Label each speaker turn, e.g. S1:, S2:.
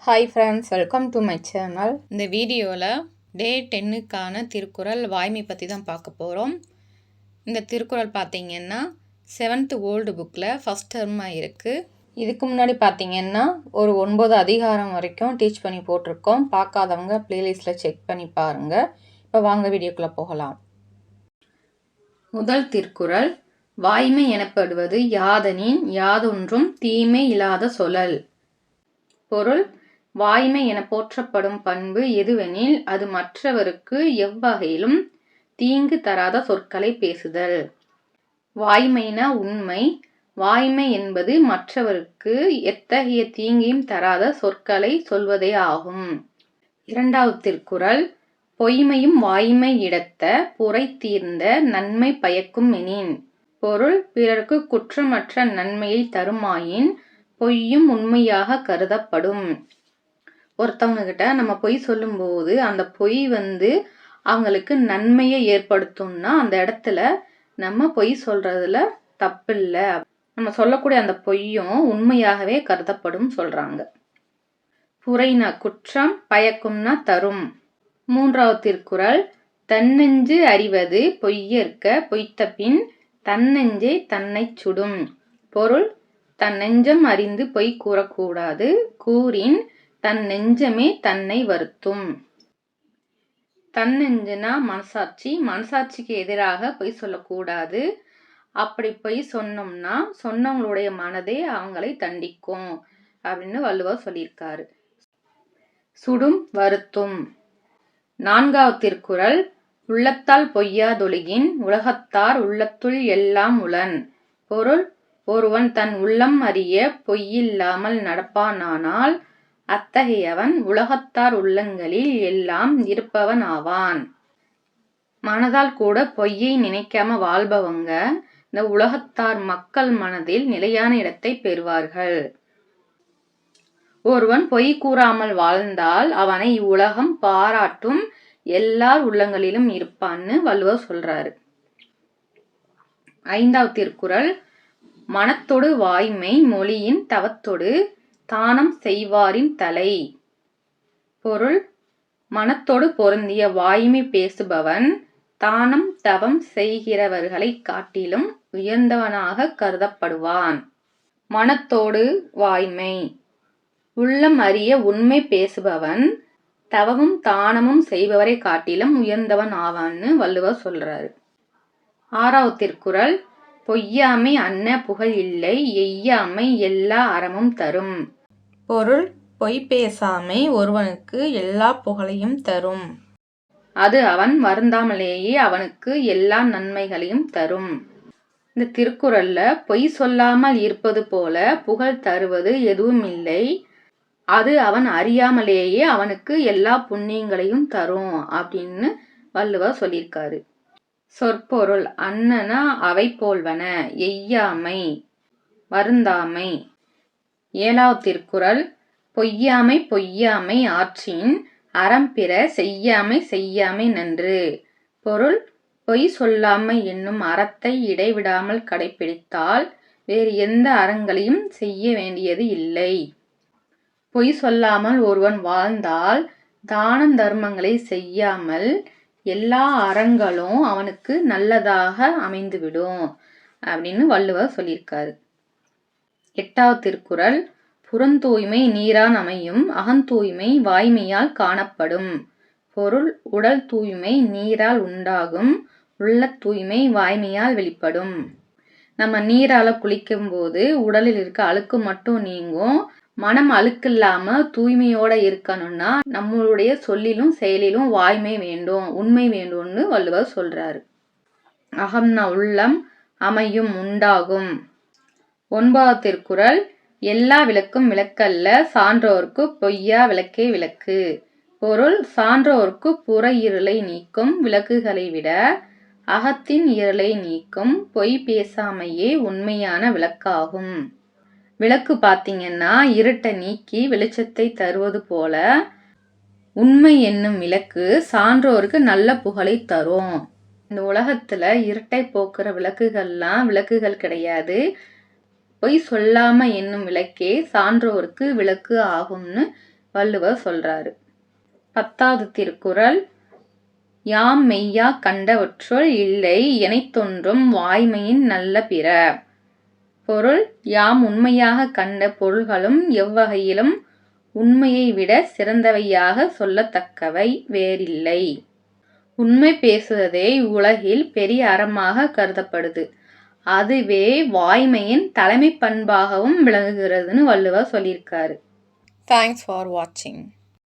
S1: Hi friends, welcome to my channel.
S2: இந்த வீடியோவில் டே 10க்கான திருக்குறள் வாய்மை பற்றி தான் பார்க்க போகிறோம். இந்த திருக்குறள் பார்த்திங்கன்னா 7th ஓல்டு புக்கில் ஃபஸ்ட் டர்மாக இருக்குது.
S1: இதுக்கு முன்னாடி பார்த்திங்கன்னா ஒரு 9 அதிகாரம் வரைக்கும் டீச் பண்ணி போட்டிருக்கோம். பார்க்காதவங்க ப்ளேலிஸ்ட்டில் செக் பண்ணி பாருங்கள். இப்போ வாங்க வீடியோக்குள்ளே போகலாம். முதல் திருக்குறள், வாய்மை எனப்படுவது யாதெனின் யாதொன்றும் தீமை இல்லாத சொலல். பொருள், வாய்மை என போற்றப்படும் பண்பு எதுவெனில் அது மற்றவருக்கு எவ்வகையிலும் தீங்கு தராத சொற்களை பேசுதல். வாய்மைனா உண்மை. வாய்மை என்பது மற்றவருக்கு எத்தகைய தீங்கையும் தராத சொற்களை சொல்வதே ஆகும். இரண்டாவது திருக்குறள், பொய்மையும் வாய்மை இடத்த புரை தீர்ந்த நன்மை பயக்கும் எனின். பொருள், பிறருக்கு குற்றமற்ற நன்மையை தருமாயின் பொய்யும் உண்மையாக கருதப்படும். ஒருத்தவங்க கிட்ட நம்ம பொய் சொல்லும்போது அந்த பொய் அவங்களுக்கு நன்மையை ஏற்படுத்தும்னா அந்த இடத்துல நம்ம பொய் சொல்றதுல தப்பில்லை. நம்ம சொல்லக்கூடிய அந்த பொய்யும் உண்மையாகவே கருதப்படும் சொல்றாங்க. புரைனா குற்றம், பயக்கும்னா தரும். மூன்றாவது திருக்குறள், தன்னெஞ்சு அறிவது பொய்யற்க பொய்த்த பின் தன்னெஞ்சே தன்னை சுடும். பொருள், தன் நெஞ்சம் அறிந்து பொய் கூறக்கூடாது. கூறின் தன் நெஞ்சமே தன்னை வருத்தும். தன்னெஞ்சுனா மனசாட்சி. மனசாட்சிக்கு எதிராக பொய் சொல்லக்கூடாது. அப்படி பொய் சொன்னோம்னா சொன்னவங்களுடைய மனதே அவங்களை தண்டிக்கும் அப்படின்னு வள்ளுவர் சொல்லியிருக்காரு. சுடும், வருத்தும். நான்காவது திருக்குறள், உள்ளத்தால் பொய்யாதொழுகின் உலகத்தார் உள்ளத்துள் எல்லாம் உளன். பொருள், ஒருவன் தன் உள்ளம் அறிய பொய்யில்லாமல் நடப்பானானால் அத்தகையவன் உலகத்தார் உள்ளங்களில் எல்லாம் இருப்பவன் ஆவான். மனதால் கூட பொய்யை நினைக்காம வாழ்பவங்க இந்த உலகத்தார் மக்கள் மனதில் நிலையான இடத்தை பெறுவார்கள். ஒருவன் பொய் கூறாமல் வாழ்ந்தால் அவனை இவ்வுலகம் பாராட்டும், எல்லார் உள்ளங்களிலும் இருப்பான்னு வள்ளுவர் சொல்றாரு. ஐந்தாவது திருக்குறள், மனத்தொடு வாய்மை மொழியின் தவத்தொடு தானம் செய்வாரின் தலை. பொருள், மனத்தோடு பொருந்திய வாய்மை பேசுபவன் தானம் தவம் செய்கிறவர்களை காட்டிலும் உயர்ந்தவனாக கருதப்படுவான். மனத்தோடு வாய்மை, உள்ளம் அறிய உண்மை பேசுபவன் தவமும் தானமும் செய்பவரை காட்டிலும் உயர்ந்தவன் ஆவான்னு வள்ளுவர் சொல்றாரு. ஆறாவது திருக்குறள், பொய்யாமை அன்ன புகழ் இல்லை எய்யாமை எல்லா அறமும் தரும். பொருள், பொய் பேசாமை ஒருவனுக்கு எல்லா புகழையும் தரும். அது அவன் வருந்தாமலேயே அவனுக்கு எல்லா நன்மைகளையும் தரும். இந்த திருக்குறள்ல பொய் சொல்லாமல் இருப்பது போல புகழ் தருவது எதுவும் இல்லை. அது அவன் அறியாமலேயே அவனுக்கு எல்லா புண்ணியங்களையும் தரும் அப்படின்னு வள்ளுவர் சொல்லியிருக்காரு. சொற்பொருள், அன்னனா அவை போல்வன, எய்யாமை வருந்தாமை. ஏழாவது திருக்குறள், பொய்யாமை பொய்யாமை ஆற்றின் அறம்பிற செய்யாமை செய்யாமை நன்று. பொருள், பொய் சொல்லாமை என்னும் அறத்தை இடைவிடாமல் கடைபிடித்தால் வேறு எந்த அறங்களையும் செய்ய வேண்டியது இல்லை. பொய் சொல்லாமல் ஒருவன் வாழ்ந்தால் தானம் தர்மங்களை செய்யாமல் எல்லா அறங்களும் அவனுக்கு நல்லதாக அமைந்துவிடும் அப்படின்னு வள்ளுவர் சொல்லியிருக்காரு. எட்டாவது திருக்குறள், புறந்தூய்மை நீரான் அமையும் அகந்தூய்மை வாய்மையால் காணப்படும். பொருள், உடல் தூய்மை நீரால் உண்டாகும், உள்ள தூய்மை வாய்மையால் வெளிப்படும். நம்ம நீரால குளிக்கும் போது உடலில் இருக்க அழுக்கு மட்டும் நீங்கும். மனம் அழுக்கில்லாம தூய்மையோட இருக்கணும்னா நம்மளுடைய சொல்லிலும் செயலிலும் வாய்மை வேண்டும், உண்மை வேண்டும்னு வள்ளுவர் சொல்றாரு. அகம்னா உள்ளம், அமையும் உண்டாகும். ஒன்பதாவது திருக்குறள், எல்லா விளக்கும் விளக்கல்ல சான்றோர்க்கு பொய்யா விளக்கே விளக்கு. பொருள், சான்றோர்க்கு புற இருளை நீக்கும் விளக்குகளை விட அகத்தின் இருளை நீக்கும் பொய் பேசாமையே உண்மையான விளக்காகும். விளக்கு பார்த்தீங்கன்னா இருட்டை நீக்கி வெளிச்சத்தை தருவது போல உண்மை என்னும் விளக்கு சான்றோருக்கு நல்ல புகழை தரும். இந்த உலகத்துல இருட்டை போக்குற விளக்குகள்லாம் விளக்குகள் கிடையாது. பொய் சொல்லாம என்னும் விளக்கே சான்றோருக்கு விளக்கு ஆகும்னு வள்ளுவர் சொல்றாரு. 10வது திருக்குறள், யாம் மெய்யா கண்டவற்றுள் இல்லை எனைத்தொன்றும் வாய்மையின் நல்ல பிற. பொருள், யாம் உண்மையாக கண்ட பொருள்களும் எவ்வகையிலும் உண்மையை விட சிறந்தவையாக சொல்லத்தக்கவை வேறில்லை. உண்மை பேசுவதே உலகில் பெரிய அறமாக கருதப்படுது. அதுவே வாய்மையின் தலைமை பண்பாகவும் விளங்குகிறதுன்னு வள்ளுவர் சொல்லியிருக்காரு.
S2: தேங்க்ஸ் ஃபார் வாட்சிங்.